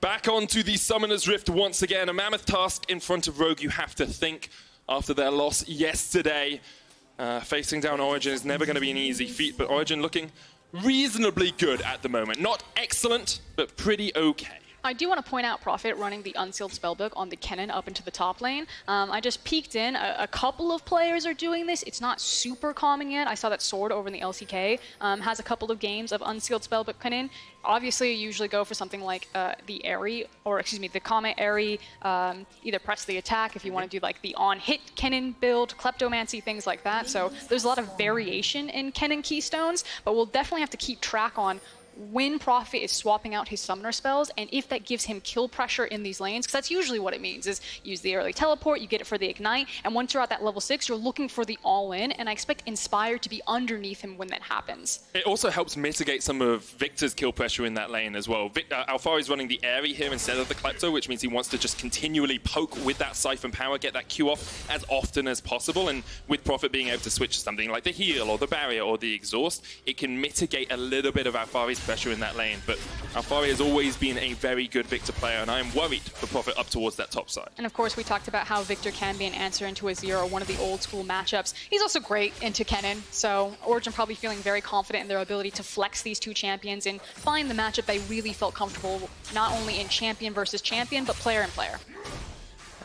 Back onto the Summoner's Rift once again. A mammoth task in front of Rogue, you have to think, after their loss yesterday. Facing down Origen is never going to be an easy feat, but Origen looking reasonably good at the moment. Not excellent, but pretty okay. I do want to point out Prophet running the Unsealed Spellbook on the Kennen up into the top lane. I just peeked in. A couple of players are doing this. It's not super common yet. I saw that Sword over in the LCK has a couple of games of Unsealed Spellbook Kennen. Obviously, you usually go for something like the Airy, or excuse me, the Comet Airy, either press the attack if you want to do like the on-hit Kennen build, Kleptomancy, things like that. So there's a lot of variation in Kennen Keystones, but we'll definitely have to keep track on when Prophet is swapping out his summoner spells, and if that gives him kill pressure in these lanes, because that's usually what it means, is use the early teleport, you get it for the ignite, and once you're at that level 6, you're looking for the all-in, and I expect Inspire to be underneath him when that happens. It also helps mitigate some of Viktor's kill pressure in that lane as well. Alphari's running the Airy here instead of the Klepto, which means he wants to just continually poke with that Siphon power, get that Q off as often as possible, and with Prophet being able to switch to something like the heal, or the barrier, or the exhaust, it can mitigate a little bit of Alphari's pressure in that lane. But Alphari has always been a very good Viktor player, and I am worried for Prophet up towards that top side. And of course, we talked about how Viktor can be an answer into Azir, or one of the old school matchups. He's also great into Kennen, so Origen probably feeling very confident in their ability to flex these two champions and find the matchup they really felt comfortable, not only in champion versus champion, but player and player.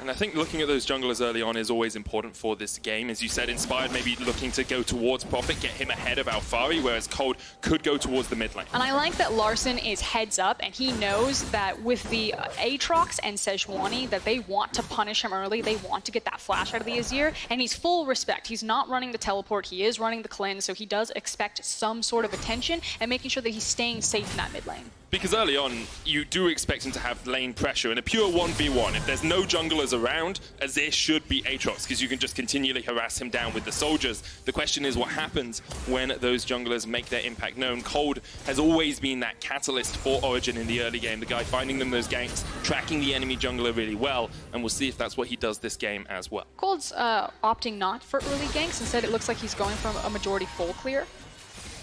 And I think looking at those junglers early on is always important for this game. As you said, Inspired maybe looking to go towards Prophet, get him ahead of Alphari, whereas Kold could go towards the mid lane. And I like that Larssen is heads up, and he knows that with the Aatrox and Sejuani, that they want to punish him early, they want to get that flash out of the Azir, and he's full respect. He's not running the teleport, he is running the cleanse, so he does expect some sort of attention, and making sure that he's staying safe in that mid lane. Because early on, you do expect him to have lane pressure. In a pure 1v1, if there's no junglers around, Azir should be Aatrox, because you can just continually harass him down with the soldiers. The question is what happens when those junglers make their impact known. Kold has always been that catalyst for Origen in the early game, the guy finding them those ganks, tracking the enemy jungler really well, and we'll see if that's what he does this game as well. Kold's opting not for early ganks. Instead, it looks like he's going from a majority full clear.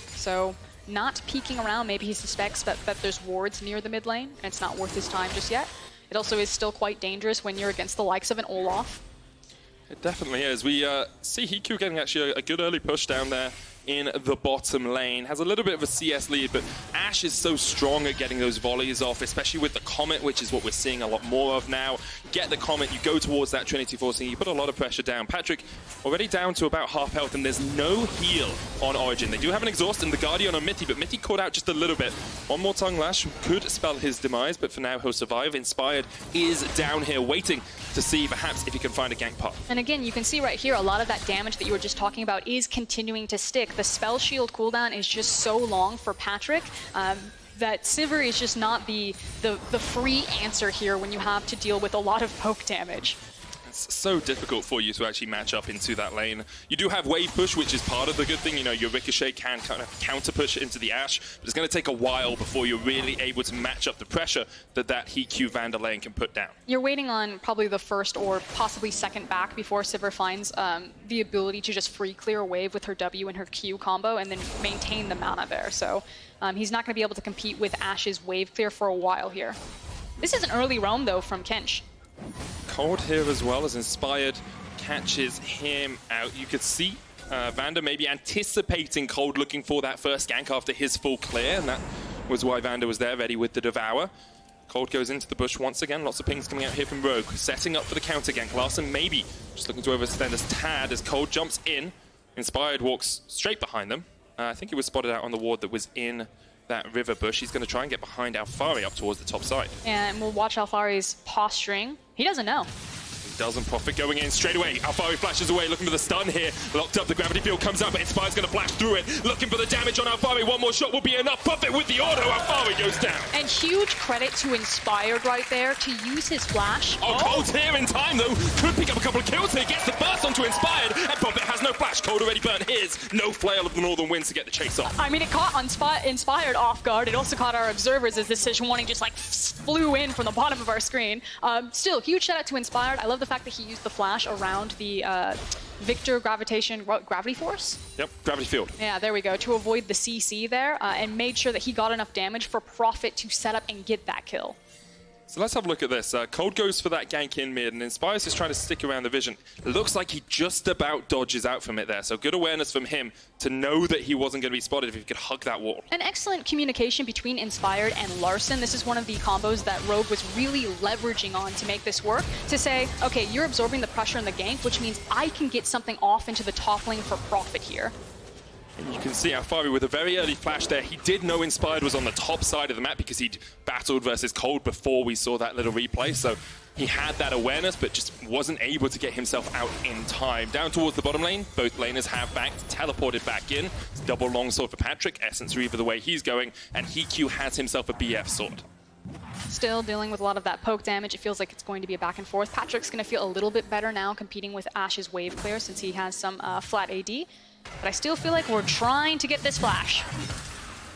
So not peeking around, maybe he suspects that there's wards near the mid lane, and it's not worth his time just yet. It also is still quite dangerous when you're against the likes of an Olaf. It definitely is. We see HeaQ getting actually a good early push down there in the bottom lane. Has a little bit of a CS lead, but Ashe is so strong at getting those volleys off, especially with the Comet, which is what we're seeing a lot more of now. Get the Comet, you go towards that Trinity forcing, you put a lot of pressure down. Patrik already down to about half health, and there's no heal on Origen. They do have an exhaust and the Guardian on Mithy, but Mithy caught out just a little bit. One more Tongue Lash could spell his demise, but for now he'll survive. Inspired is down here waiting to see perhaps if he can find a gank path. And again, you can see right here, a lot of that damage that you were just talking about is continuing to stick. The spell shield cooldown is just so long for Patrik that Sivir is just not the free answer here when you have to deal with a lot of poke damage. It's so difficult for you to actually match up into that lane. You do have wave push, which is part of the good thing. You know, your Ricochet can kind of counter push into the Ashe, but it's going to take a while before you're really able to match up the pressure that HeaQ VandeR lane can put down. You're waiting on probably the first or possibly second back before Sivir finds the ability to just free clear a wave with her W and her Q combo and then maintain the mana there. So he's not going to be able to compete with Ashe's wave clear for a while here. This is an early roam though from Kench. Kold here as well, as Inspired catches him out. You could see VandeR maybe anticipating Kold looking for that first gank after his full clear, and that was why VandeR was there ready with the Devour. Kold goes into the bush once again, lots of pings coming out here from Rogue, setting up for the counter gank. Larssen maybe just looking to overextend as Tad as Kold jumps in. Inspired walks straight behind them. I think he was spotted out on the ward that was in that river bush. He's going to try and get behind Alphari up towards the top side. And we'll watch Alphari's posturing. He doesn't know. Doesn't Prophet going in straight away. Alphari flashes away, looking for the stun here. Locked up, the gravity field comes out, but Inspired's going to flash through it. Looking for the damage on Alphari. One more shot will be enough. Prophet with the auto. Alphari goes down. And huge credit to Inspired right there to use his flash. Oh, Kold's here in time though. Could pick up a couple of kills here. Gets the burst onto Inspired. And Prophet has no flash. Kold already burnt his. No flail of the Northern Winds to get the chase off. I mean, it caught Inspired off guard. It also caught our observers as this Sejuani just like flew in from the bottom of our screen. Still, huge shout out to Inspired. I love the fact that he used the flash around the Viktor gravity force? Yep, gravity field. Yeah, there we go, to avoid the CC there, and made sure that he got enough damage for Prophet to set up and get that kill. So let's have a look at this. Kold goes for that gank in mid, and Inspires is trying to stick around the vision. It looks like he just about dodges out from it there, so good awareness from him to know that he wasn't going to be spotted if he could hug that wall. An excellent communication between Inspired and Larssen. This is one of the combos that Rogue was really leveraging on to make this work, to say, okay, you're absorbing the pressure in the gank, which means I can get something off into the top lane for profit here. And you can see Alphari with a very early flash there. He did know Inspired was on the top side of the map because he'd battled versus Kold before we saw that little replay. So he had that awareness, but just wasn't able to get himself out in time. Down towards the bottom lane, both laners have backed, teleported back in. It's double longsword for Patrik, Essence Reaver the way he's going, and HeaQ has himself a BF sword. Still dealing with a lot of that poke damage. It feels like it's going to be a back and forth. Patrick's going to feel a little bit better now competing with Ashe's wave clear since he has some flat AD. But I still feel like we're trying to get this flash.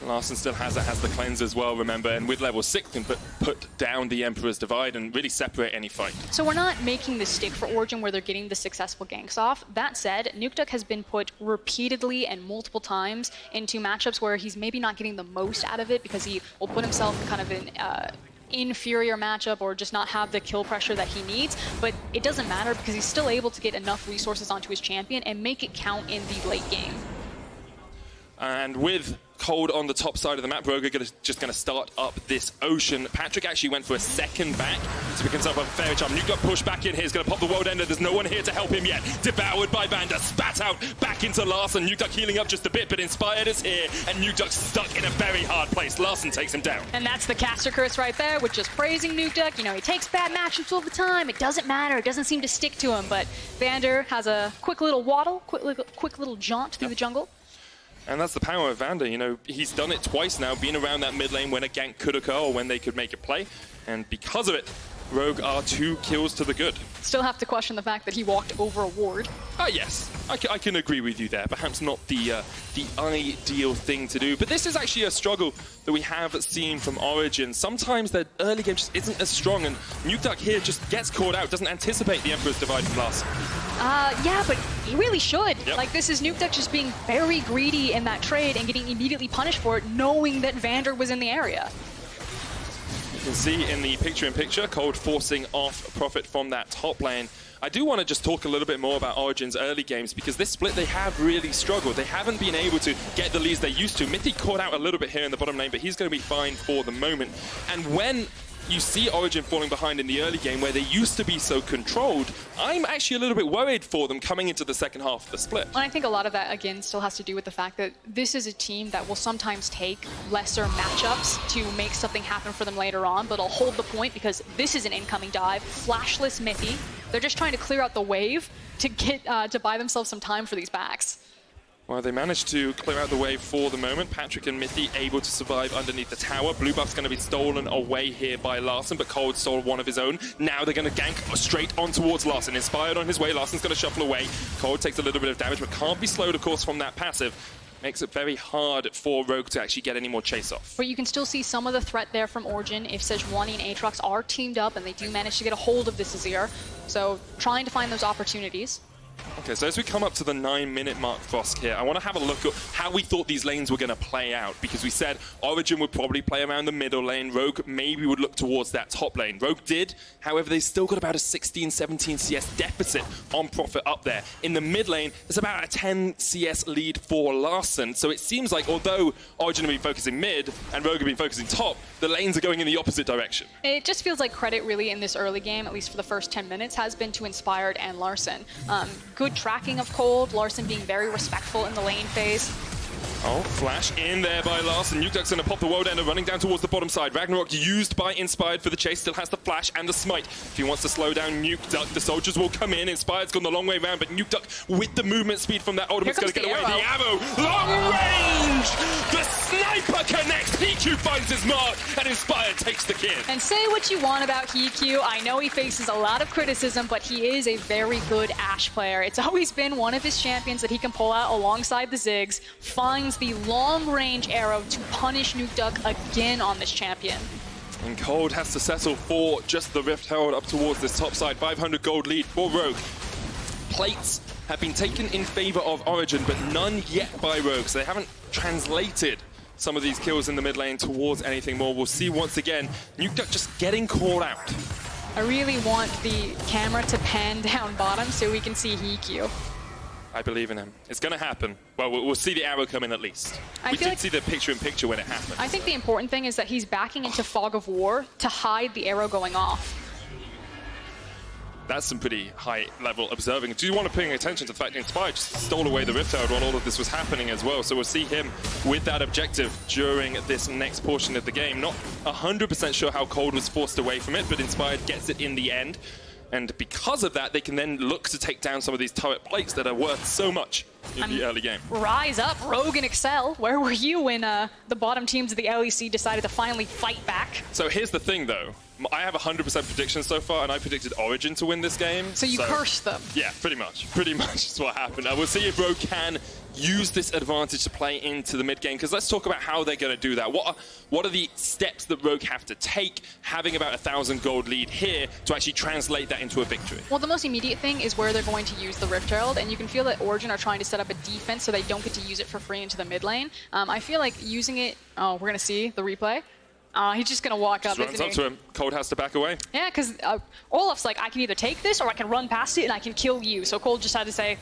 Larssen still has the cleanse as well, remember, and with level 6 can put down the Emperor's Divide and really separate any fight. So we're not making the stick for Origen where they're getting the successful ganks off. That said, Nukeduck has been put repeatedly and multiple times into matchups where he's maybe not getting the most out of it because he will put himself in kind of an inferior matchup or just not have the kill pressure that he needs, but it doesn't matter because he's still able to get enough resources onto his champion and make it count in the late game. And with Kold on the top side of the map, Rogue are just going to start up this ocean. Patrik actually went for a second back to pick himself up a fair jump. Nukeduck push back in here. He's going to pop the world ender. There's no one here to help him yet. Devoured by VandeR. Spat out back into Larssen. Nukeduck healing up just a bit, but Inspired is here, and Nukeduck stuck in a very hard place. Larssen takes him down. And that's the caster curse right there, with just praising Nukeduck. You know, he takes bad matchups all the time. It doesn't matter. It doesn't seem to stick to him, but VandeR has a quick little waddle, quick little jaunt through the jungle. And that's the power of VandeR. You know, he's done it twice now, being around that mid lane when a gank could occur or when they could make a play. And because of it, Rogue are 2 kills to the good. Still have to question the fact that he walked over a ward. Yes, I can agree with you there. Perhaps not the ideal thing to do. But this is actually a struggle that we have seen from Origen. Sometimes their early game just isn't as strong, and Nukeduck here just gets caught out, doesn't anticipate the Emperor's Divide from Larssen. Yeah, but he really should. Yep. Like, this is Nukeduck just being very greedy in that trade and getting immediately punished for it, knowing that VandeR was in the area. You can see in the picture-in-picture, Kold forcing off profit from that top lane. I do want to just talk a little bit more about Origen's early games, because this split, they have really struggled. They haven't been able to get the leads they used to. Mithy caught out a little bit here in the bottom lane, but he's going to be fine for the moment. And when you see Origen falling behind in the early game where they used to be so controlled, I'm actually a little bit worried for them coming into the second half of the split. And I think a lot of that, again, still has to do with the fact that this is a team that will sometimes take lesser matchups to make something happen for them later on, but I'll hold the point because this is an incoming dive, flashless Mithy. They're just trying to clear out the wave to get to buy themselves some time for these backs. Well, they managed to clear out the wave for the moment. Patrik and Mithy able to survive underneath the tower. Blue buff's going to be stolen away here by Larssen, but Kold stole one of his own. Now they're going to gank straight on towards Larssen. Inspired on his way, Larssen's going to shuffle away. Kold takes a little bit of damage, but can't be slowed, of course, from that passive. Makes it very hard for Rogue to actually get any more chase off. But you can still see some of the threat there from Origen if Sejuani and Aatrox are teamed up and they do manage to get a hold of this Azir. So trying to find those opportunities. Okay, so as we come up to the 9-minute mark, Frost, here, I want to have a look at how we thought these lanes were going to play out, because we said Origen would probably play around the middle lane, Rogue maybe would look towards that top lane. Rogue did, however, they still got about a 16-17 CS deficit on profit up there. In the mid lane, there's about a 10 CS lead for Larssen, so it seems like although Origen have been focusing mid and Rogue have been focusing top, the lanes are going in the opposite direction. It just feels like credit really in this early game, at least for the first 10 minutes, has been to Inspired and Larssen. Good tracking of Kold, Larssen being very respectful in the lane phase. Oh, flash in there by Larssen. Nukeduck's going to pop the world ender, running down towards the bottom side. Ragnarok used by Inspired for the chase, still has the flash and the smite. If he wants to slow down Nukeduck, the soldiers will come in. Inspired's gone the long way around, but Nukeduck with the movement speed from that ultimate's going to get away. The arrow, long range! The sniper connects, HeaQ finds his mark, and Inspired takes the kill. And say what you want about HeaQ, I know he faces a lot of criticism, but he is a very good Ashe player. It's always been one of his champions that he can pull out alongside the Ziggs, finds the long-range arrow to punish Nukeduck again on this champion. And Kold has to settle for just the Rift Herald up towards this top side. 500 gold lead for Rogue. Plates have been taken in favor of Origen, but none yet by Rogue, so they haven't translated some of these kills in the mid lane towards anything more. We'll see once again, Nukeduck just getting called out. I really want the camera to pan down bottom so we can see HeaQ. I believe in him. It's going to happen. Well, we'll see the arrow come in at least. We did see the picture-in-picture when it happened. I think the important thing is that he's backing into Fog of War to hide the arrow going off. That's some pretty high-level observing. Do you want to pay attention to the fact that Inspired just stole away the Rift Herald while all of this was happening as well? So we'll see him with that objective during this next portion of the game. Not 100% sure how Kold was forced away from it, but Inspired gets it in the end. And because of that, they can then look to take down some of these turret plates that are worth so much in the early game. Rise up, Rogue and Excel. Where were you when the bottom teams of the LEC decided to finally fight back? So here's the thing, though. I have 100% predictions so far, and I predicted Origen to win this game. So you cursed them? Yeah, pretty much. Pretty much is what happened. We'll see if Rogue can use this advantage to play into the mid game, because let's talk about how they're going to do that. What are the steps that Rogue have to take, having about 1,000 gold lead here, to actually translate that into a victory? Well, the most immediate thing is where they're going to use the Rift Herald, and you can feel that Origen are trying to set up a defense so they don't get to use it for free into the mid lane. I feel like using it... Oh, we're going to see the replay. He's just going to walk up. Runs up to him. Kold has to back away. Yeah, because Olaf's like, I can either take this or I can run past it and I can kill you. So Kold just had to say,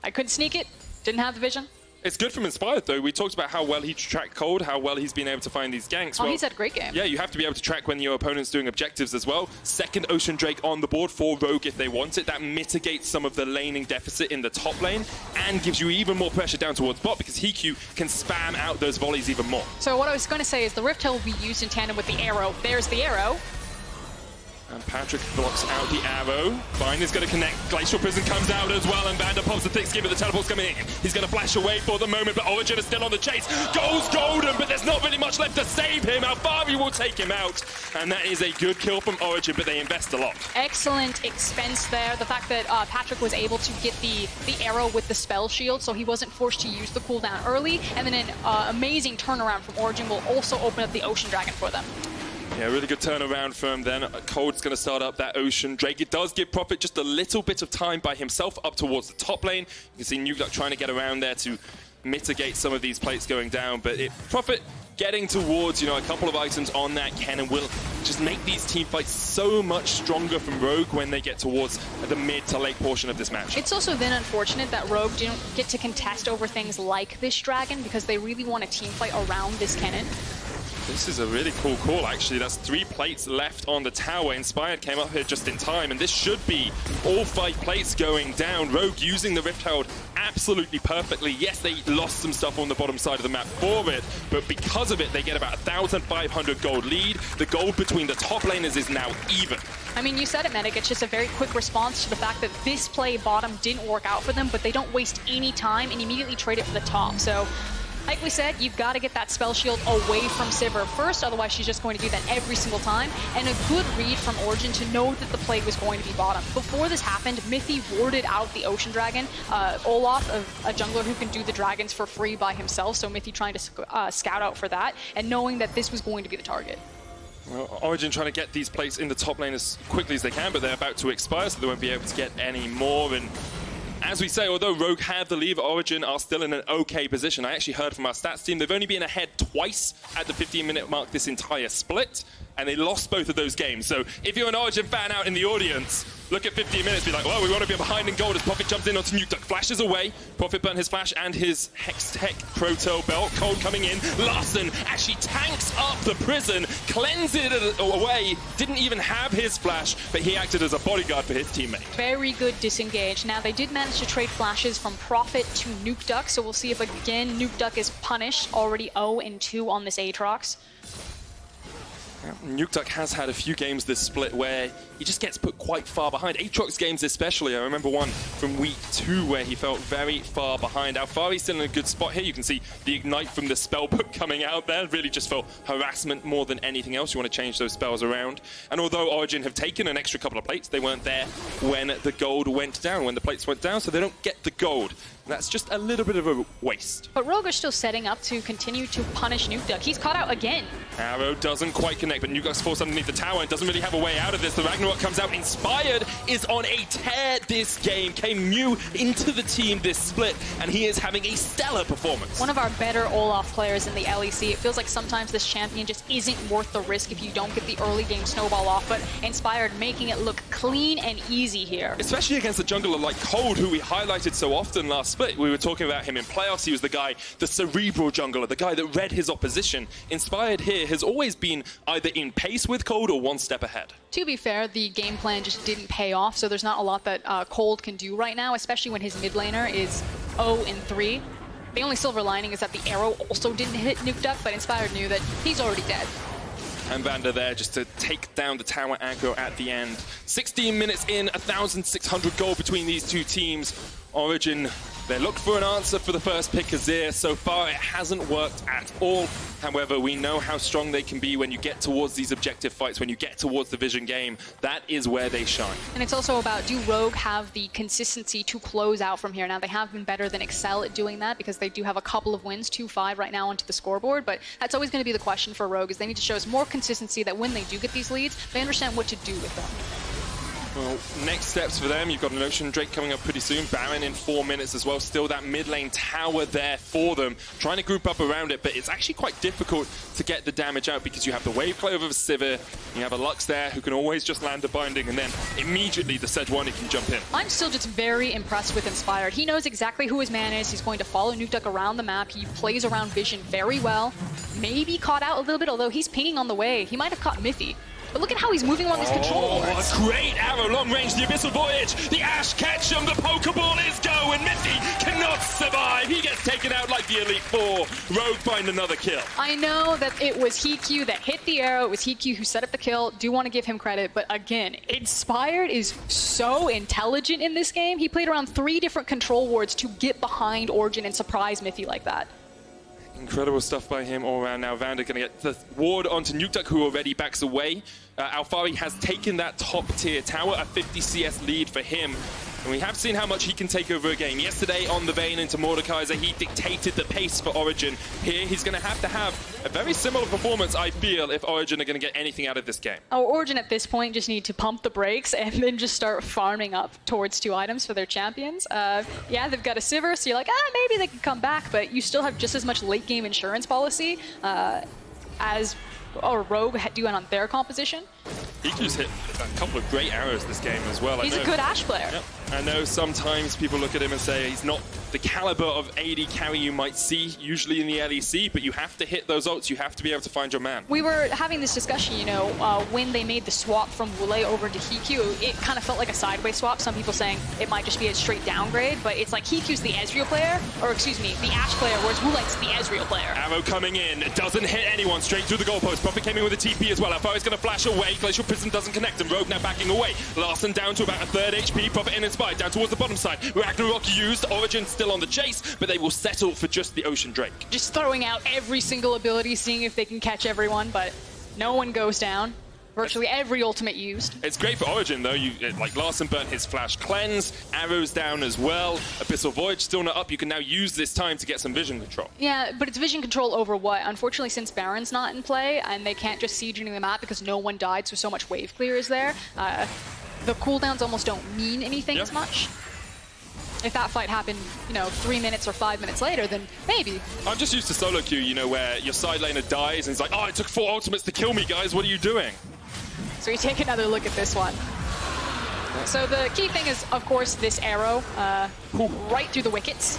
I couldn't sneak it, didn't have the vision. It's good from Inspired, though. We talked about how well he tracked Kold, how well he's been able to find these ganks. Oh, he's had a great game. Yeah, you have to be able to track when your opponent's doing objectives as well. Second Ocean Drake on the board for Rogue if they want it. That mitigates some of the laning deficit in the top lane and gives you even more pressure down towards bot, because HeaQ can spam out those volleys even more. So what I was going to say is the Rift Herald will be used in tandem with the arrow. There's the arrow. And Patrik blocks out the arrow. Vine is going to connect. Glacial Prison comes out as well, and VandeR pops the thick skin, but the teleport's coming in. He's going to flash away for the moment, but Origen is still on the chase. Goes golden, but there's not really much left to save him. Alphari will take him out, and that is a good kill from Origen, but they invest a lot. Excellent expense there. The fact that Patrik was able to get the arrow with the spell shield, so he wasn't forced to use the cooldown early, and then an amazing turnaround from Origen will also open up the Ocean Dragon for them. Yeah, really good turnaround from then. Kold's going to start up that Ocean Drake. It does give Prophet just a little bit of time by himself up towards the top lane. You can see Nukeduck trying to get around there to mitigate some of these plates going down. But Prophet getting towards, a couple of items on that Kennen will just make these team fights so much stronger from Rogue when they get towards the mid to late portion of this match. It's also then unfortunate that Rogue didn't get to contest over things like this dragon, because they really want a team fight around this Kennen. This is a really cool call, actually. That's 3 plates left on the tower. Inspired came up here just in time, and this should be all 5 plates going down. Rogue using the Rift Herald absolutely perfectly. Yes, they lost some stuff on the bottom side of the map for it, but because of it, they get about 1,500 gold lead. The gold between the top laners is now even. I mean, you said it, Medic. It's just a very quick response to the fact that this play bottom didn't work out for them, but they don't waste any time and immediately trade it for the top. So, like we said, you've got to get that spell shield away from Sivir first, otherwise she's just going to do that every single time. And a good read from Origen to know that the play was going to be bottom. Before this happened, Mithy warded out the Ocean Dragon. Olaf, a jungler who can do the dragons for free by himself, so Mithy trying to scout out for that, and knowing that this was going to be the target. Well, Origen trying to get these plates in the top lane as quickly as they can, but they're about to expire, so they won't be able to get any more. And as we say, although Rogue have the lead, Origen are still in an okay position. I actually heard from our stats team, they've only been ahead twice at the 15-minute mark this entire split, and they lost both of those games. So if you're an Origen fan out in the audience, look at 15 minutes, be like, well, we want to be behind in gold as Prophet jumps in onto Nukeduck, flashes away. Prophet burnt his flash and his Hex Tech Proto Belt. Kold coming in. Larssen actually tanks up the prison, cleanses it away, didn't even have his flash, but he acted as a bodyguard for his teammate. Very good disengage. Now, they did manage to trade flashes from Prophet to Nukeduck, so we'll see if, again, Nukeduck is punished. Already 0-2 on this Aatrox. Nukeduck has had a few games this split where he just gets put quite far behind. Aatrox games especially. I remember one from week 2 where he felt very far behind. Alphari's still in a good spot here. You can see the Ignite from the spellbook coming out there. Really just felt harassment more than anything else. You want to change those spells around. And although Origen have taken an extra couple of plates, they weren't there when the gold went down, when the plates went down, so they don't get the gold. That's just a little bit of a waste. But Rogue are still setting up to continue to punish Nukeduck. He's caught out again. Arrow doesn't quite connect, but Nukeduck's forced underneath the tower and doesn't really have a way out of this. The Ragnarok comes out. Inspired is on a tear this game. Came new into the team this split, and he is having a stellar performance. One of our better Olaf players in the LEC. It feels like sometimes this champion just isn't worth the risk if you don't get the early game snowball off, but Inspired making it look clean and easy here. Especially against a jungler like Kold, who we highlighted so often last split. We were talking about him in playoffs. He was the guy, the cerebral jungler, the guy that read his opposition. Inspired here has always been either in pace with Kold or one step ahead. To be fair, the game plan just didn't pay off, so there's not a lot that Kold can do right now, especially when his mid laner is 0-3. The only silver lining is that the arrow also didn't hit Nukeduck, but Inspired knew that he's already dead. And VandeR there just to take down the tower aggro at the end. 16 minutes in, 1,600 gold between these two teams. Origen, they looked for an answer for the first pick, Azir. So far, it hasn't worked at all. However, we know how strong they can be when you get towards these objective fights, when you get towards the vision game. That is where they shine. And it's also about, do Rogue have the consistency to close out from here? Now, they have been better than Excel at doing that because they do have a couple of wins, 2-5 right now onto the scoreboard. But that's always going to be the question for Rogue, is they need to show us more consistency that when they do get these leads, they understand what to do with them. Well, next steps for them, you've got an Ocean Drake coming up pretty soon. Baron in 4 minutes as well. Still that mid lane tower there for them. Trying to group up around it, but it's actually quite difficult to get the damage out because you have the wave play over Sivir. You have a Lux there who can always just land a binding, and then immediately the Sejuani can jump in. I'm still just very impressed with Inspired. He knows exactly who his man is. He's going to follow Nukeduck around the map. He plays around vision very well. Maybe caught out a little bit, although he's pinging on the way. He might have caught Mithy. But look at how he's moving on these controls. Oh, great arrow, long range, the Abyssal Voyage. The Ashe catch him, the Pokeball is go, and Mithy cannot survive. He gets taken out like the Elite Four. Rogue find another kill. I know that it was HeaQ that hit the arrow. It was HeaQ who set up the kill. Do want to give him credit, but again, Inspired is so intelligent in this game. He played around 3 different control wards to get behind Origen and surprise Mithy like that. Incredible stuff by him all around. Now VandeR going to get the ward onto Nukeduck, who already backs away. Alphari has taken that top tier tower, a 50 CS lead for him. And we have seen how much he can take over a game. Yesterday on the Vayne into Mordekaiser, he dictated the pace for Origen. Here, he's going to have a very similar performance, I feel, if Origen are going to get anything out of this game. Our Origen at this point just need to pump the brakes and then just start farming up towards 2 items for their champions. Yeah, they've got a Sivir, so you're like, maybe they can come back, but you still have just as much late game insurance policy as Rogue do on their composition. HeaQ's hit a couple of great arrows this game as well. He's a good Ashe player. Yep. I know sometimes people look at him and say he's not the caliber of AD carry you might see usually in the LEC, but you have to hit those ults, you have to be able to find your man. We were having this discussion, you know, when they made the swap from Wule over to HeaQ, it kind of felt like a sideways swap. Some people saying it might just be a straight downgrade, but it's like HeaQ's the Ezreal player, or excuse me, the Ashe player, whereas Wule's the Ezreal player. Arrow coming in, it doesn't hit anyone, straight through the goalpost. Prophet came in with a TP as well. Alphari's going to flash away, Glacial Prism doesn't connect, and Rogue now backing away. Larssen down to about a 3rd HP, Prophet in Inspired, down towards the bottom side. Ragnarok used, Origen still on the chase, but they will settle for just the Ocean Drake. Just throwing out every single ability, seeing if they can catch everyone, but no one goes down. Virtually every ultimate used. It's great for Origen though. Like Larssen burnt his flash cleanse, arrows down as well. Abyssal Voyage still not up. You can now use this time to get some vision control. Yeah, but it's vision control over what? Unfortunately, since Baron's not in play and they can't just siege the map because no one died, so much wave clear is there. The cooldowns almost don't mean anything as much. If that fight happened, you know, 3 minutes or 5 minutes later, then maybe. I'm just used to solo queue, you know, where your side laner dies and it's like, oh, it took 4 ultimates to kill me, guys. What are you doing? So you take another look at this one. So the key thing is, of course, this arrow right through the wickets.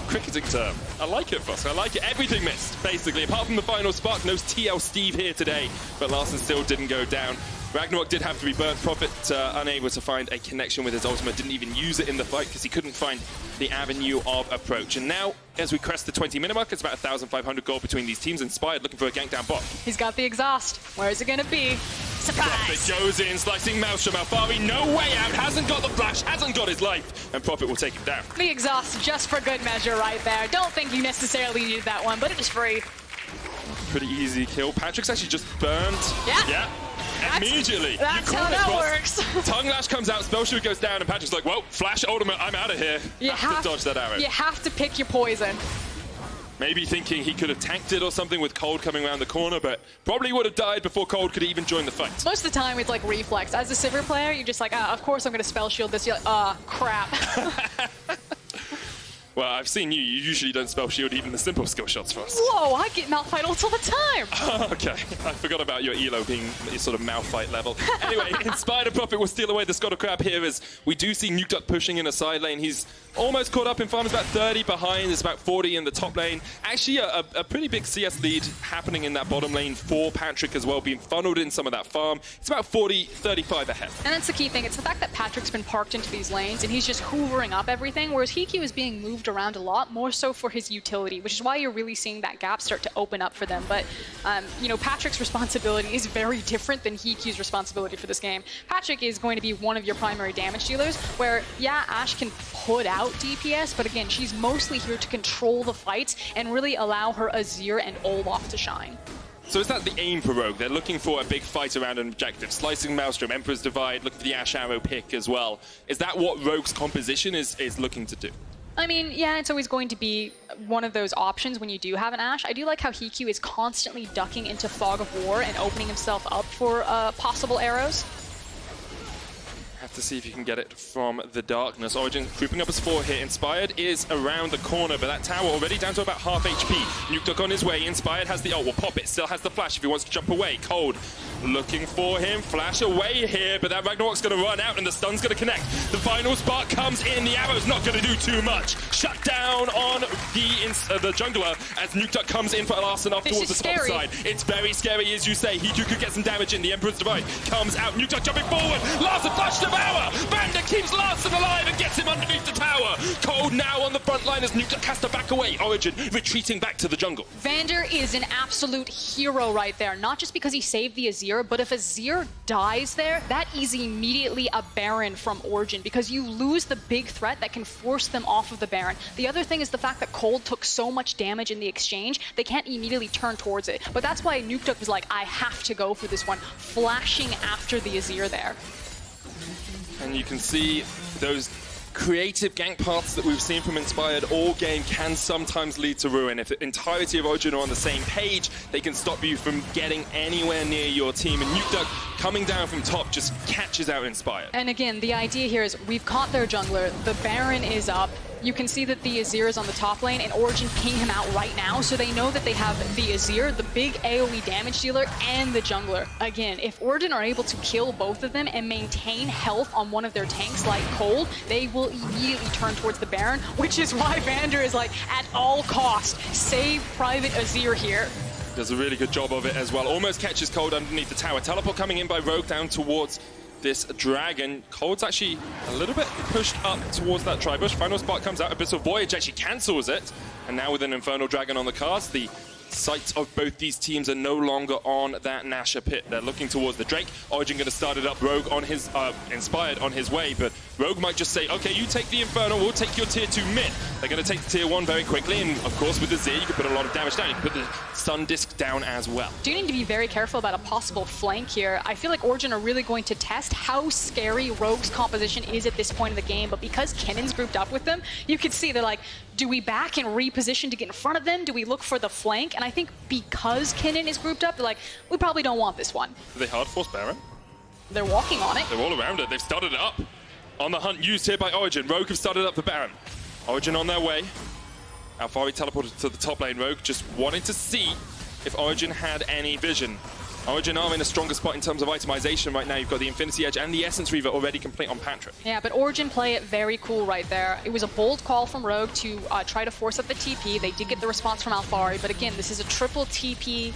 Cricketing term. I like it, Fosk. I like it. Everything missed, basically. Apart from the final spark, no TL Steve here today, but Larssen still didn't go down. Ragnarok did have to be burnt. Prophet unable to find a connection with his ultimate. Didn't even use it in the fight because he couldn't find the avenue of approach. And now, as we crest the 20-minute mark, it's about 1,500 gold between these teams. Inspired looking for a gank down bot. He's got the exhaust. Where is it going to be? Surprise! Prophet goes in, slicing Maelstrom. Alphari, no way out. Hasn't got the flash, hasn't got his life. And Prophet will take him down. The exhaust just for good measure right there. Don't think you necessarily needed that one, but it is free. Pretty easy kill. Patrick's actually just burned. Yeah. immediately. That's how that works. Tongue Lash comes out, Spell Shield goes down, and Patrick's like, well, Flash Ultimate, I'm out of here. You have to dodge that arrow. You have to pick your poison. Maybe thinking he could have tanked it or something with Kold coming around the corner, but probably would have died before Kold could even join the fight. Most of the time, it's like reflex. As a Sivir player, you're just like, of course I'm going to Spell Shield this. You're like, crap. Well, I've seen you. You usually don't Spell Shield even the simple skill shots for us. Whoa, I get Malphite ults all the time. Okay, I forgot about your elo being sort of Malphite level. Anyway, Inspired Prophet will steal away the Scuttle Crab here as we do see Nukeduck pushing in a side lane. He's almost caught up in farm. He's about 30 behind. There's about 40 in the top lane. Actually, a pretty big CS lead happening in that bottom lane for Patrik as well, being funneled in some of that farm. It's about 40, 35 ahead. And that's the key thing. It's the fact that Patrick's been parked into these lanes and he's just hoovering up everything, whereas HeaQ is being moved around a lot, more so for his utility, which is why you're really seeing that gap start to open up for them. But, you know, Patrick's responsibility is very different than HeaQ's responsibility for this game. Patrik is going to be one of your primary damage dealers, where, yeah, Ashe can put out DPS, but again, she's mostly here to control the fights and really allow her Azir and Olaf to shine. So is that the aim for Rogue? They're looking for a big fight around an objective. Slicing Maelstrom, Emperor's Divide, look for the Ashe Arrow pick as well. Is that what Rogue's composition is looking to do? I mean, yeah, it's always going to be one of those options when you do have an Ashe. I do like how HeaQ is constantly ducking into Fog of War and opening himself up for possible arrows. Have to see if you can get it from the darkness. Origen creeping up as 4 here. Inspired is around the corner, but that tower already down to about half HP. Nukeduck on his way. Inspired has the ult. Will pop it. Still has the flash if he wants to jump away. Kold looking for him. Flash away here, but that Ragnarok's going to run out and the stun's going to connect. The final spark comes in. The arrow's not going to do too much. Shut down on the jungler as Nukeduck comes in for Larssen off towards the top side. It's very scary, as you say. HeaQ could get some damage in. The Emperor's Divide comes out. Nukeduck jumping forward. Larssen flashed him. VandeR keeps Larssen alive and gets him underneath the tower. Kold now on the front line as Nukeduck has to back away. Origen retreating back to the jungle. VandeR is an absolute hero right there. Not just because he saved the Azir, but if Azir dies there, that is immediately a Baron from Origen because you lose the big threat that can force them off of the Baron. The other thing is the fact that Kold took so much damage in the exchange, they can't immediately turn towards it. But that's why Nukeduck was like, I have to go for this one, flashing after the Azir there. And you can see those creative gank paths that we've seen from Inspired all game can sometimes lead to ruin. If the entirety of Origen are on the same page, they can stop you from getting anywhere near your team. And Nukeduck coming down from top just catches out Inspired. And again, the idea here is we've caught their jungler. The Baron is up. You can see that the Azir is on the top lane and Origen ping him out right now, so they know that they have the Azir, the big AoE damage dealer, and the jungler. Again, if Origen are able to kill both of them and maintain health on one of their tanks like Kold, they will immediately turn towards the Baron, which is why VandeR is like, at all cost, save Private Azir here. Does a really good job of it as well. Almost catches Kold underneath the tower. Teleport coming in by Rogue down towards this dragon. Kold's actually a little bit pushed up towards that Tribush. Final Spark comes out. Abyssal Voyage actually cancels it. And now with an Infernal Dragon on the cards, the sights of both these teams are no longer on that Nasher pit. They're looking towards the Drake. Origen going to start it up. Rogue on his, Inspired on his way, but Rogue might just say, okay, you take the Infernal, we'll take your tier 2 mid. They're going to take the tier 1 very quickly, and of course with the Z, you can put a lot of damage down. You can put the Sun Disc down as well. Do you need to be very careful about a possible flank here? I feel like Origen are really going to test how scary Rogue's composition is at this point of the game, but because Kennen's grouped up with them, you can see they're like, do we back and reposition to get in front of them? Do we look for the flank? And I think because Kennen is grouped up, they're like, we probably don't want this one. Are they hard force Baron? They're walking on it. They're all around it. They've started it up. On the hunt used here by Origen. Rogue have started up the Baron. Origen on their way. Alphari teleported to the top lane. Rogue just wanted to see if Origen had any vision. Origen are in a stronger spot in terms of itemization right now. You've got the Infinity Edge and the Essence Reaver already complete on Patrik. Yeah, but Origen play it very cool right there. It was a bold call from Rogue to try to force up the TP. They did get the response from Alphari, but again, this is a triple TP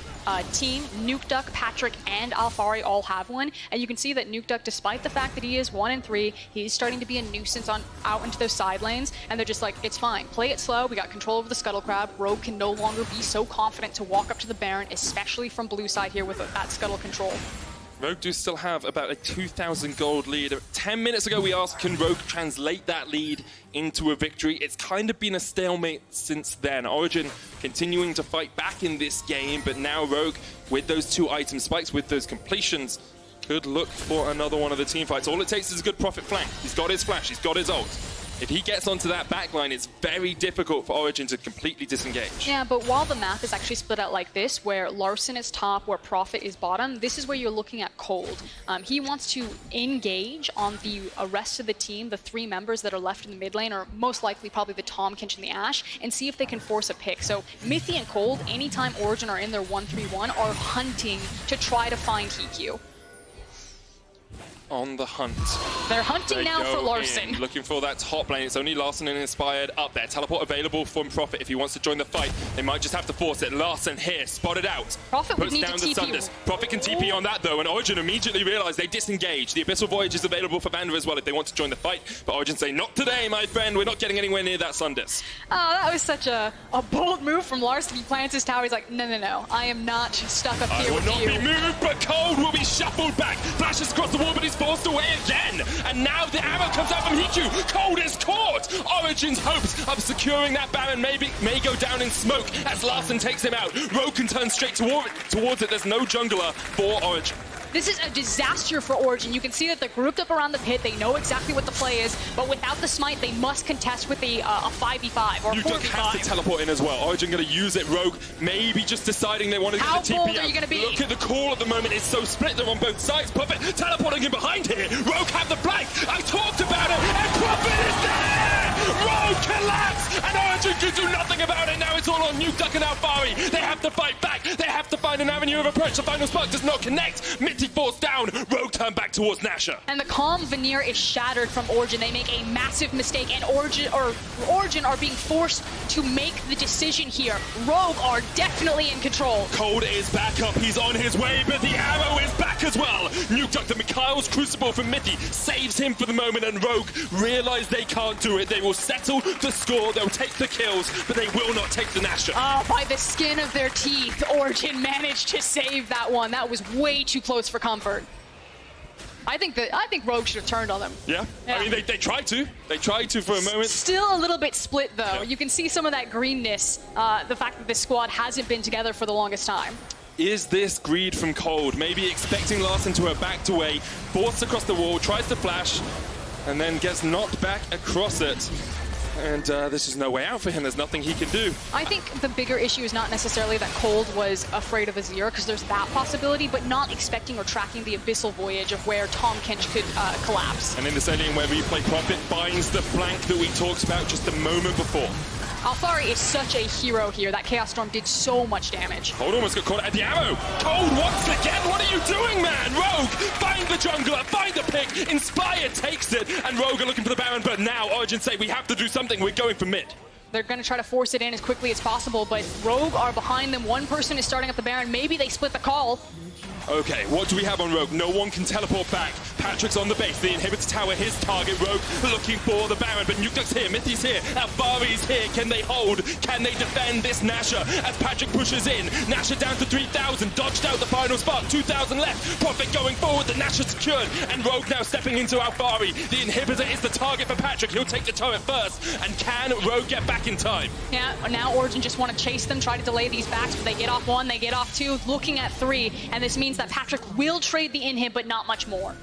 team. Nukeduck, Patrik, and Alphari all have one, and you can see that Nukeduck, despite the fact that he is 1 and 3, he's starting to be a nuisance out into those side lanes, and they're just like, it's fine. Play it slow. We got control over the Scuttle Crab. Rogue can no longer be so confident to walk up to the Baron, especially from blue side here with that Scuttle control. Rogue do still have about a 2,000 gold lead. 10 minutes ago we asked, can Rogue translate that lead into a victory? It's kind of been a stalemate since then. Origen continuing to fight back in this game, but now Rogue, with those 2 item spikes, with those completions, could look for another one of the team fights. All it takes is a good Prophet flank. He's got his flash, he's got his ult. If he gets onto that backline, it's very difficult for Origen to completely disengage. Yeah, but while the map is actually split out like this, where Larssen is top, where Prophet is bottom, this is where you're looking at Kold. He wants to engage on the rest of the team, the 3 members that are left in the mid lane, or most likely probably the Tahm, Kench, and the Ashe, and see if they can force a pick. So Mithy and Kold, anytime Origen are in their 1-3-1, are hunting to try to find HeaQ. On the hunt. They're hunting now for Larssen. Looking for that top lane. It's only Larssen and Inspired up there. Teleport available from Prophet if he wants to join the fight. They might just have to force it. Larssen here, spotted out. Prophet would puts need down to the TP. Sunders. Prophet can TP on that though, and Origen immediately realize they disengage. The Abyssal Voyage is available for VandeR as well if they want to join the fight. But Origen say, not today, my friend. We're not getting anywhere near that Sunders. Oh, that was such a bold move from Larssen. He plants his tower. He's like, no. I am not stuck up here with you. I will not be moved, but Kold will be shuffled back. Flashes across the wall, but he's forced away again. And now the ammo comes out from HeaQ. Kold is caught. Origen's hopes of securing that Baron may go down in smoke as Larssen takes him out. Rogue can turn straight towards it. There's no jungler for Origen. This is a disaster for Origen. You can see that they're grouped up around the pit. They know exactly what the play is, but without the smite, they must contest with a 5v5 or a 4v5. Nukeduck has to teleport in as well. Origen going to use it. Rogue maybe just deciding they want to get the TP. How bold are you going to be? Look at the call at the moment. It's so split. They're on both sides. Prophet teleporting in behind here. Rogue have the flank. I talked about it, and Prophet is there! Rogue collapse, and Origen can do nothing about it. Now it's all on Nukeduck and Alphari. They have to fight back. They have to find an avenue of approach. The final spark does not connect. Mithy forced down. Rogue turned back towards Nasher. And the calm veneer is shattered from Origen. They make a massive mistake, and Origen are being forced to make the decision here. Rogue are definitely in control. Kold is back up. He's on his way, but the arrow is back as well. Nukeduck, the Mikhail's Crucible from Mithy, saves him for the moment, and Rogue realize they can't do it. They will settle the score. They'll take the kills, but they will not take the Nasher. Oh, by the skin of their teeth, Origen managed to save that one. That was way too close for comfort. I think Rogue should have turned on them. Yeah? I mean, they tried to. They tried to for a moment. Still a little bit split, though. Yeah. You can see some of that greenness, the fact that this squad hasn't been together for the longest time. Is this greed from Kold? Maybe expecting Larssen to have backed away, forced across the wall, tries to flash, and then gets knocked back across it. And there's just no way out for him. There's nothing he can do. I think the bigger issue is not necessarily that Kold was afraid of Azir, because there's that possibility, but not expecting or tracking the Abyssal Voyage of where Tahm Kench could collapse. And in this alien where replay, Prophet finds the flank that we talked about just a moment before. Alphari is such a hero here. That Chaos Storm did so much damage. Kold almost got caught at the ammo. Kold once again, what are you doing, man? Rogue, find the jungler, find the pick. Inspire takes it, and Rogue are looking for the Baron, but now Origen say we have to do something. We're going for mid. They're going to try to force it in as quickly as possible, but Rogue are behind them. One person is starting up the Baron. Maybe they split the call. Okay, what do we have on Rogue? No one can teleport back. Patrik's on the base. The inhibitor tower, his target. Rogue looking for the Baron, but Nukeduck's here. Mithy's here. Alphari's here. Can they hold? Can they defend this Nasher as Patrik pushes in? Nasher down to 3,000. Dodged out the final spark. 2,000 left. Prophet going forward. The Nasher secured. And Rogue now stepping into Alphari. The inhibitor is the target for Patrik. He'll take the turret first. And can Rogue get back in time? Yeah, now Origen just want to chase them, try to delay these backs, but they get off 1, they get off 2, looking at 3, and this means that Patrik will trade the inhib, but not much more.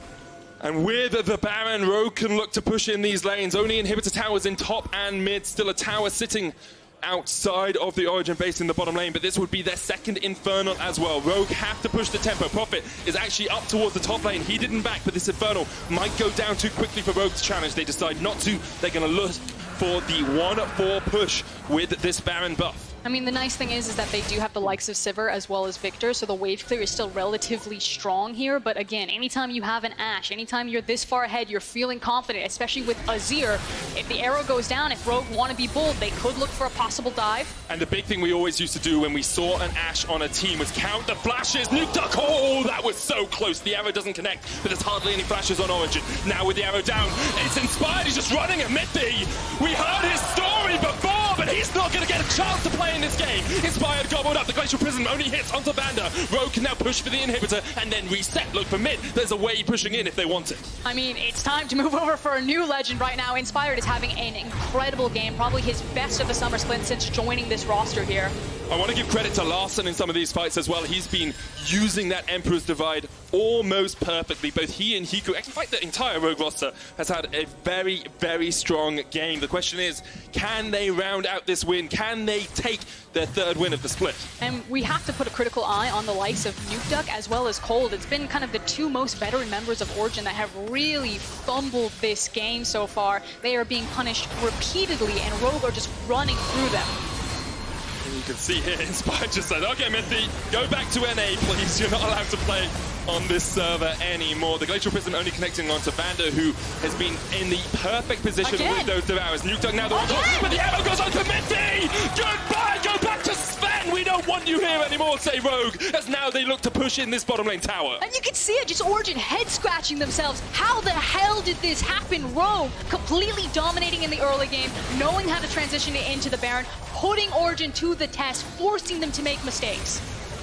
And with the Baron, Rogue can look to push in these lanes. Only inhibitor towers in top and mid. Still a tower sitting outside of the Origen base in the bottom lane, but this would be their second Infernal as well. Rogue have to push the tempo. Prophet is actually up towards the top lane. He didn't back, but this Infernal might go down too quickly for Rogue to challenge. They decide not to. They're going to look for the 1-4 push with this Baron buff. I mean, the nice thing is that they do have the likes of Sivir as well as Viktor, so the wave clear is still relatively strong here. But again, anytime you have an Ashe, anytime you're this far ahead, you're feeling confident, especially with Azir. If the arrow goes down, if Rogue want to be bold, they could look for a possible dive. And the big thing we always used to do when we saw an Ashe on a team was count the flashes. Nukeduck, oh, that was so close. The arrow doesn't connect, but there's hardly any flashes on Origen. Now with the arrow down, it's Inspired. He's just running at Mithy. We heard his story before, but he's not going to get a chance to play in this game. Inspired gobbled up. The Glacial Prism only hits onto VandeR. Rogue can now push for the inhibitor and then reset. Look for mid. There's a way pushing in if they want it. I mean, it's time to move over for a new legend right now. Inspired is having an incredible game, probably his best of the summer split since joining this roster here. I want to give credit to Larssen in some of these fights as well. He's been using that Emperor's Divide almost perfectly. Both he and HeaQ, in fact, the entire Rogue roster has had a very, very strong game. The question is, can they round out this win? Can they take their third win of the split? And we have to put a critical eye on the likes of Nukeduck as well as Kold. It's been kind of the two most veteran members of Origen that have really fumbled this game so far. They are being punished repeatedly, and Rogue are just running through them. And you can see here, Inspired just said, okay, Mithy, go back to NA, please. You're not allowed to play on this server anymore. The Glacial Prism only connecting on to VandeR, who has been in the perfect position with those devours. Nukeduck now the one, but the arrow goes on to Mithy! Goodbye! Go back to Sven! We don't want you here anymore, say Rogue, as now they look to push in this bottom lane tower. And you can see it, just Origen head-scratching themselves. How the hell did this happen? Rogue completely dominating in the early game, knowing how to transition it into the Baron, putting Origen to the test, forcing them to make mistakes.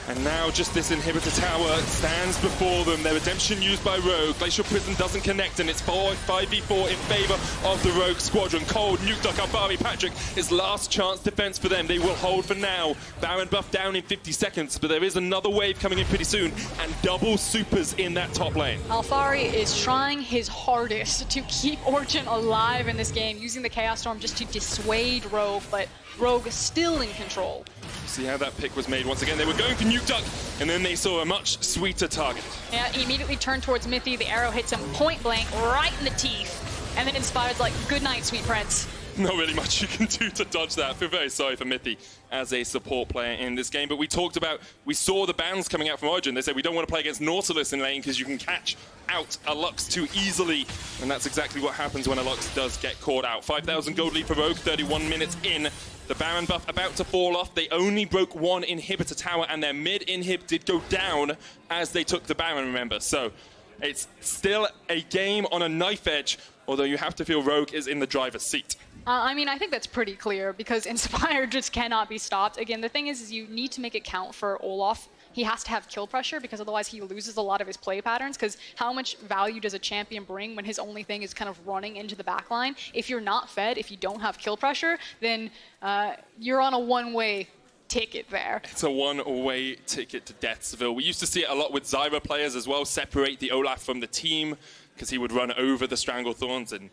And now just this inhibitor tower stands before them. Their redemption used by Rogue. Glacial Prism doesn't connect, and it's 5v4 in favor of the Rogue squadron. Kold, Nukeduck, Alphari, Patrik is last chance defense for them. They will hold for now. Baron buff down in 50 seconds, but there is another wave coming in pretty soon, and double supers in that top lane. Alphari is trying his hardest to keep Origen alive in this game, using the Chaos Storm just to dissuade Rogue, but Rogue is still in control. See how that pick was made once again. They were going for Nukeduck, and then they saw a much sweeter target. Yeah, he immediately turned towards Mithy. The arrow hits him point blank, right in the teeth. And then Inspired's like, good night, sweet prince. Not really much you can do to dodge that. I feel very sorry for Mithy as a support player in this game. But we saw the bans coming out from Origen. They said we don't want to play against Nautilus in lane because you can catch out a Lux too easily. And that's exactly what happens when a Lux does get caught out. 5,000 gold lead for Rogue, 31 minutes in. The Baron buff about to fall off. They only broke one inhibitor tower, and their mid inhib did go down as they took the Baron, remember. So it's still a game on a knife edge, although you have to feel Rogue is in the driver's seat. I mean, I think that's pretty clear because Inspired just cannot be stopped. Again, the thing is you need to make it count for Olaf. He has to have kill pressure because otherwise he loses a lot of his play patterns, because how much value does a champion bring when his only thing is kind of running into the backline? If you're not fed, if you don't have kill pressure, then you're on a one-way ticket there. It's a one-way ticket to Deathsville. We used to see it a lot with Zyra players as well, separate the Olaf from the team because he would run over the Stranglethorns and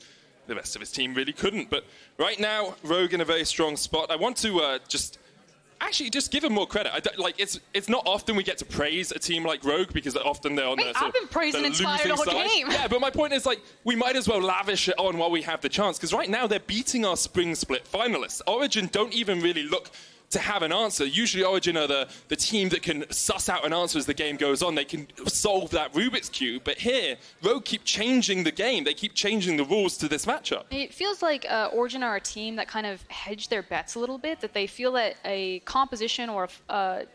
the rest of his team really couldn't. But right now, Rogue in a very strong spot. I want to just give him more credit. It's not often we get to praise a team like Rogue because often they're on I've been praising Inspired all game. Yeah, but my point is, like, we might as well lavish it on while we have the chance, because right now they're beating our spring split finalists. Origen don't even really look to have an answer. Usually Origen are the team that can suss out an answer as the game goes on. They can solve that Rubik's Cube. But here, Rogue keep changing the game. They keep changing the rules to this matchup. It feels like Origen are a team that kind of hedge their bets a little bit, that they feel that a composition or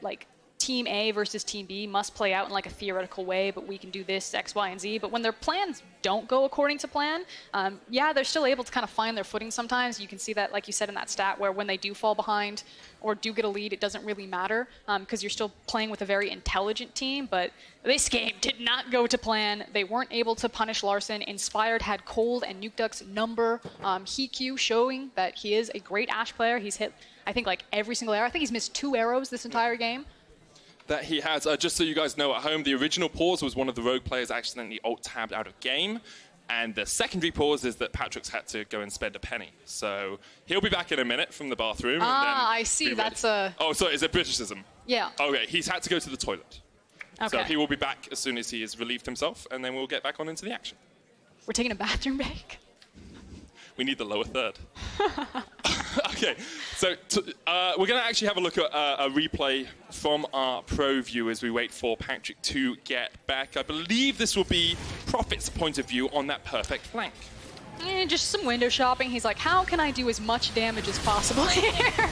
like Team A versus Team B must play out in like a theoretical way, but we can do this, X, Y, and Z. But when their plans don't go according to plan, yeah, they're still able to kind of find their footing sometimes. You can see that, like you said in that stat, where when they do fall behind or do get a lead, it doesn't really matter because you're still playing with a very intelligent team. But this game did not go to plan. They weren't able to punish Larssen. Inspired had Kold and Nukeduck's number. HeaQ showing that he is a great Ashe player. He's hit, I think, like every single arrow. I think he's missed 2 arrows this entire game. That he has. Just so you guys know at home, the original pause was one of the Rogue players accidentally alt-tabbed out of game. And the secondary pause is that Patrick's had to go and spend a penny. So he'll be back in a minute from the bathroom. I see. That's a... Oh, sorry, is it Britishism? Yeah. Okay, he's had to go to the toilet. Okay. So he will be back as soon as he has relieved himself, and then we'll get back on into the action. We're taking a bathroom break? We need the lower third. Okay, so we're going to actually have a look at a replay from our pro view as we wait for Patrik to get back. I believe this will be Profit's point of view on that perfect flank. Just some window shopping. He's like, how can I do as much damage as possible here?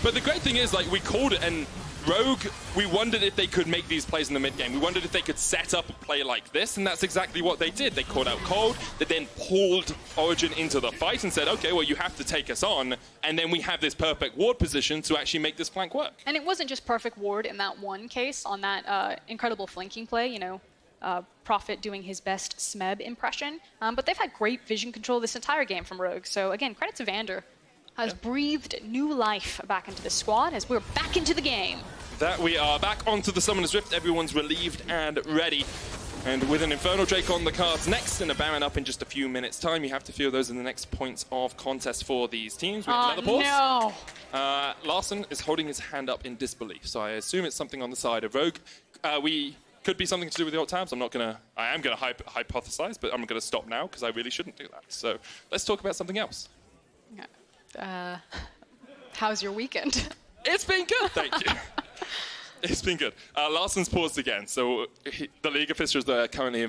But the great thing is, like, we called it, and Rogue, we wondered if they could make these plays in the mid game. We wondered if they could set up a play like this, and that's exactly what they did. They called out Kold, they then pulled Origen into the fight and said, okay, well, you have to take us on, and then we have this perfect ward position to actually make this flank work. And it wasn't just perfect ward in that one case, on that incredible flanking play, you know, Profit doing his best Smeb impression. But they've had great vision control this entire game from Rogue. So again, credit to VandeR. has breathed new life back into the squad as we're back into the game. That we are back onto the Summoner's Rift. Everyone's relieved and ready. And with an Infernal Drake on the cards next and a Baron up in just a few minutes' time, you have to feel those are the next points of contest for these teams. We have another pause. No. Larssen is holding his hand up in disbelief, so I assume it's something on the side of Rogue. We could be something to do with the alt tabs. I am gonna hypothesize, but I'm gonna stop now because I really shouldn't do that. So let's talk about something else. How's your weekend? It's been good, thank you. It's been good. Larssen's paused again, so the League officials that are currently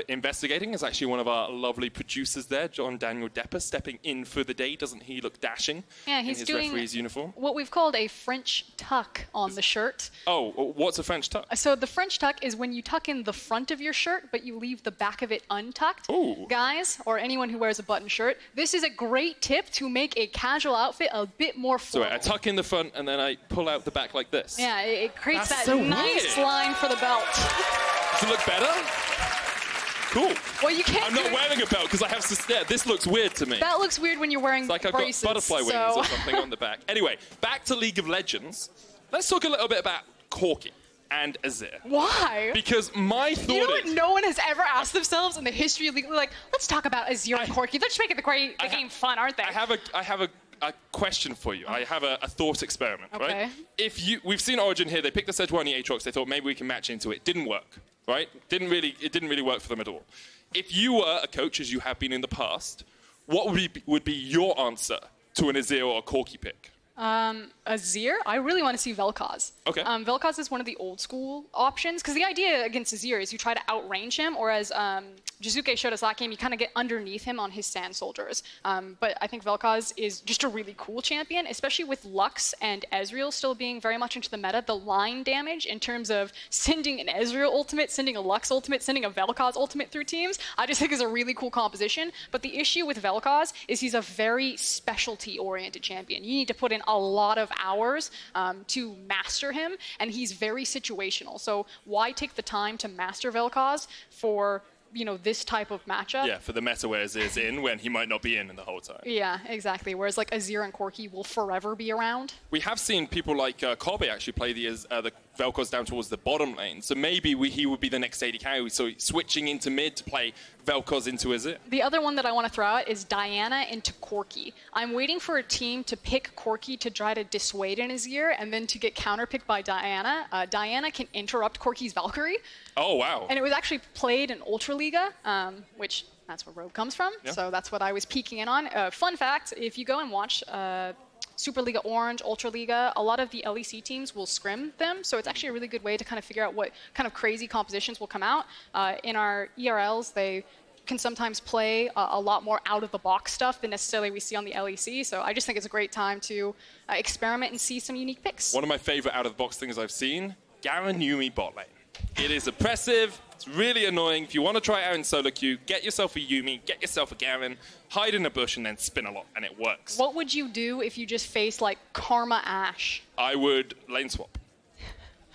investigating is actually one of our lovely producers there, John Daniel Depper, stepping in for the day. Doesn't he look dashing in his referee's uniform? What we've called a French tuck on the shirt. Oh, what's a French tuck? So the French tuck is when you tuck in the front of your shirt, but you leave the back of it untucked. Ooh. Guys, or anyone who wears a button shirt, this is a great tip to make a casual outfit a bit more formal. So I tuck in the front and then I pull out the back like this. Yeah, it creates That's that so nice weird. line for the belt. Does it look better? Cool. Well, you can't. I'm not wearing a belt because I have to. This looks weird to me. That looks weird when you're wearing It's like braces. I've got butterfly wings or something on the back. Anyway, back to League of Legends. Let's talk a little bit about Corki and Azir. Why? Because my thought You know what is... no one has ever asked themselves in the history of League? Like, let's talk about Azir and Corki. They're just making the game fun, aren't they? I have a question for you. I have a thought experiment, right? We've seen Origen here. They picked the Sejuani Aatrox. They thought maybe we can match into it. Didn't work, right? It didn't really work for them at all. If you were a coach, as you have been in the past, what would be your answer to an Azir or a Corki pick? Azir, I really want to see Vel'Koz. Okay. Vel'Koz is one of the old school options, because the idea against Azir is you try to outrange him, or as Jizuke showed us last game, you kind of get underneath him on his Sand Soldiers. But I think Vel'Koz is just a really cool champion, especially with Lux and Ezreal still being very much into the meta. The line damage in terms of sending an Ezreal ultimate, sending a Lux ultimate, sending a Vel'Koz ultimate through teams, I just think is a really cool composition. But the issue with Vel'Koz is he's a very specialty-oriented champion. You need to put in a lot of hours to master him, and he's very situational. So why take the time to master Vel'Koz for this type of matchup? Yeah, for the meta where Azir's in when he might not be in the whole time. Yeah, exactly. Whereas like Azir and Corki will forever be around. We have seen people like Kobe actually play the Vel'Koz down towards the bottom lane. So maybe he would be the next AD carry. So switching into mid to play Vel'Koz into Azir. The other one that I want to throw out is Diana into Corki. I'm waiting for a team to pick Corki to try to dissuade an Azir and then to get counterpicked by Diana. Diana can interrupt Corki's Valkyrie. Oh, wow. And it was actually played in Ultraliga, which that's where Rogue comes from. Yeah. So that's what I was peeking in on. Fun fact, if you go and watch Superliga Orange, Ultraliga, a lot of the LEC teams will scrim them. So it's actually a really good way to kind of figure out what kind of crazy compositions will come out. In our ERLs, they can sometimes play a lot more out-of-the-box stuff than necessarily we see on the LEC. So I just think it's a great time to experiment and see some unique picks. One of my favorite out-of-the-box things I've seen, Garen Yuumi bot lane. It is oppressive. It's really annoying. If you want to try it out in solo queue, get yourself a Yuumi, get yourself a Garen, hide in a bush, and then spin a lot, and it works. What would you do if you just faced, like, Karma Ashe? I would lane swap.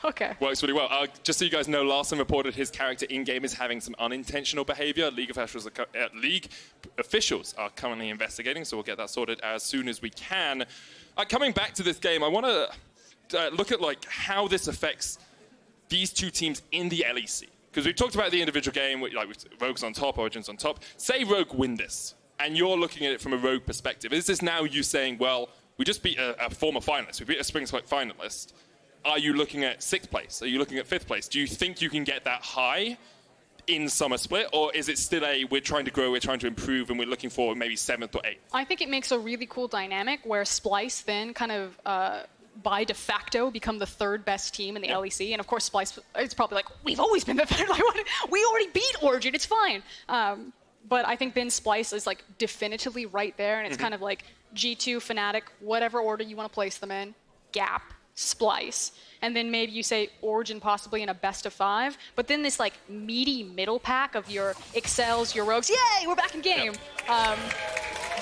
Okay. Works really well. Just so you guys know, Larssen reported his character in-game is having some unintentional behavior. League officials are currently investigating, so we'll get that sorted as soon as we can. Coming back to this game, I want to look at like how this affects these two teams in the LEC. Because we've talked about the individual game, like Rogue's on top, Origen's on top. Say Rogue win this, and you're looking at it from a Rogue perspective. Is this now you saying, well, we just beat a former finalist, we beat a Spring Spike finalist. Are you looking at 6th place? Are you looking at 5th place? Do you think you can get that high in Summer Split? Or is it still we're trying to grow, we're trying to improve, and we're looking for maybe 7th or 8th? I think it makes a really cool dynamic where Splice then kind of by de facto become the 3rd best team in the LEC. And of course, Splice, it's probably like, we've always been the 3rd. Like, we already beat Origen, it's fine. But I think then Splice is like definitively right there. And it's kind of like G2, Fnatic, whatever order you want to place them in, Gap, Splice, and then maybe you say Origen possibly in a best of 5, but then this like meaty middle pack of your Excels, your Rogues, yay, we're back in game.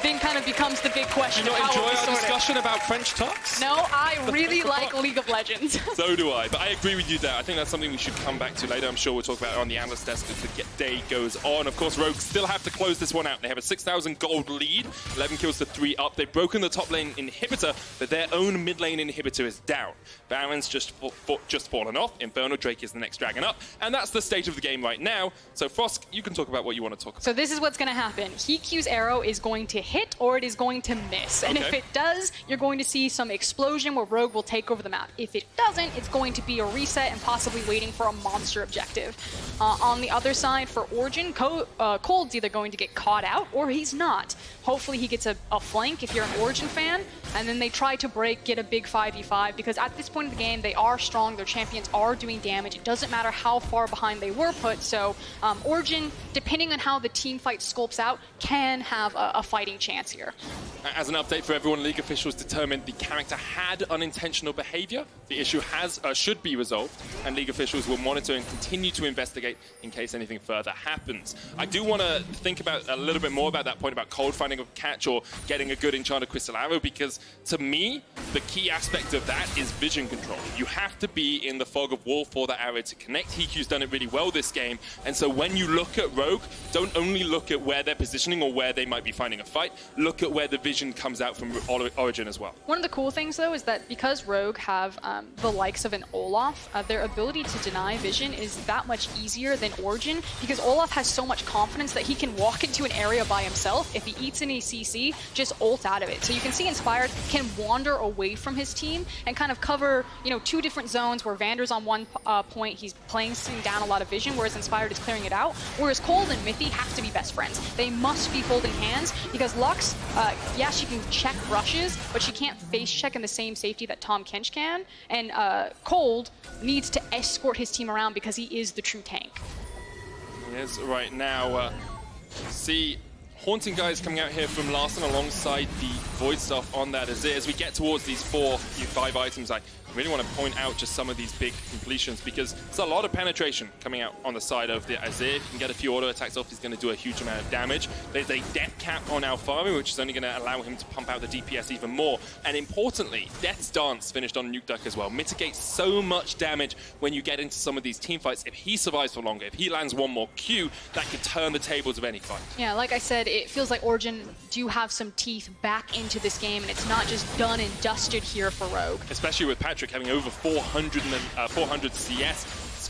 then kind of becomes the big question. Do you not of how enjoy we our sort it. discussion about French tux? No, I really like League of Legends. So do I, but I agree with you there. I think that's something we should come back to later. I'm sure we'll talk about it on the analyst desk as the day goes on. Of course, Rogue still have to close this one out. They have a 6,000 gold lead, 11 kills to 3 up. They've broken the top lane inhibitor, but their own mid lane inhibitor is down. Baron's just fallen off. Infernal Drake is the next dragon up, and that's the state of the game right now. So Frost, you can talk about what you want to talk about. So this is what's going to happen. HeaQ's arrow is going to hit or it is going to miss. And if it does, you're going to see some explosion where Rogue will take over the map. If it doesn't, it's going to be a reset and possibly waiting for a monster objective. On the other side, for Origen, Kold's either going to get caught out or he's not. Hopefully he gets a flank if you're an Origen fan, and then they try to break, get a big 5v5, because at this point in the game, they are strong, their champions are doing damage. It doesn't matter how far behind they were put, so Origen, depending on how the team fight sculpts out, can have a fighting chance here. As an update for everyone, League officials determined the character had unintentional behavior. The issue should be resolved, and League officials will monitor and continue to investigate in case anything further happens. I do want to think about a little bit more about that point about Kold finding a catch or getting a good enchanted crystal arrow, because to me, the key aspect of that is vision control. You have to be in the fog of war for the arrow to connect. HeaQ's done it really well this game, and so when you look at Rogue, don't only look at where they're positioning or where they might be finding a fight, look at where the vision comes out from Origen as well. One of the cool things, though, is that because Rogue have the likes of an Olaf, their ability to deny vision is that much easier than Origen, because Olaf has so much confidence that he can walk into an area by himself. If he eats any CC, just ult out of it. So you can see Inspired can wander away from his team and kind of cover, you know, 2 different zones where VandeR's on one point, he's placing down a lot of vision, whereas Inspired is clearing it out. Whereas Kold and Mithy have to be best friends. They must be holding hands, because Lux, yeah, she can check rushes, but she can't face check in the same safety that Tahm Kench can. And Kold needs to escort his team around because he is the true tank. He is right now. See Haunting guys coming out here from Larssen alongside the Void stuff on that Azir. As we get towards these 5 items, I really want to point out just some of these big completions, because there's a lot of penetration coming out on the side of the Azir. If you can get a few auto attacks off, he's going to do a huge amount of damage. There's a death cap on Alphari, which is only going to allow him to pump out the DPS even more. And importantly, Death's Dance finished on Nukeduck as well. Mitigates so much damage when you get into some of these team fights. If he survives for longer, if he lands one more Q, that could turn the tables of any fight. Yeah, like I said, it feels like Origen do have some teeth back into this game, and it's not just done and dusted here for Rogue. Especially with Patrik having over 400 CS,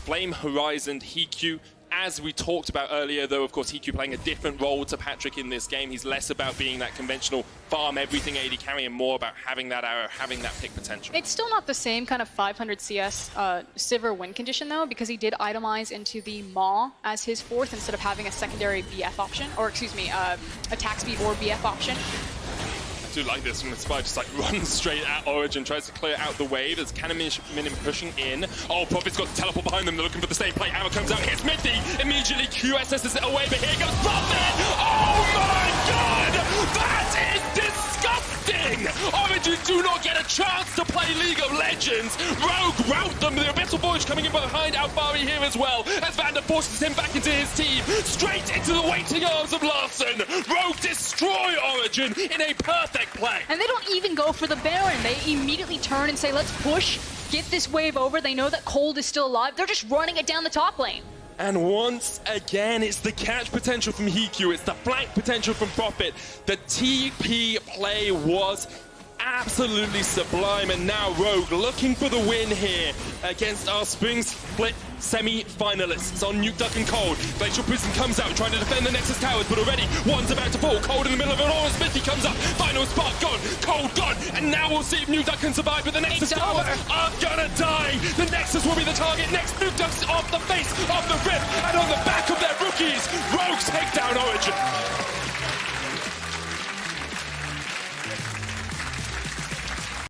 Flame Horizon, HeaQ. As we talked about earlier, though, of course, HeaQ playing a different role to Patrik in this game. He's less about being that conventional farm everything AD carry and more about having that arrow, having that pick potential. It's still not the same kind of 500 CS Sivir win condition, though, because he did itemize into the Maw as his 4th instead of having a secondary BF option, or excuse me, attack speed or BF option. I do like this from Inspired, just like runs straight at Origen, tries to clear out the wave as Kennen Minim pushing in. Oh, Prophet's got the teleport behind them, they're looking for the same play. Hammer comes out, hits Mithy, immediately QSS's it away, but here goes Prophet! Oh my god! That is disgusting! Origen do not get a chance to play League of Legends. Rogue rout them, the Abyssal Voyage coming in behind Alphari here as well, as VandeR forces him back into his team, straight into the waiting arms of Larssen. Rogue destroy Origen in a perfect play. And they don't even go for the Baron. They immediately turn and say, let's push, get this wave over. They know that Kold is still alive. They're just running it down the top lane. And once again, it's the catch potential from HeaQ, it's the flank potential from Prophet. The TP play was absolutely sublime, and now Rogue looking for the win here against our Spring Split semi-finalists on Nukeduck and Kold. Glacial Prison comes out trying to defend the Nexus towers, but already one's about to fall. Kold in the middle of it all, as Mithy comes up. Final spark gone, Kold gone, and now we'll see if Nukeduck can survive, but the Nexus towers are gonna die. The Nexus will be the target next. Nukeduck's off the face of the rip, and on the back of their rookies, Rogues take down Origen.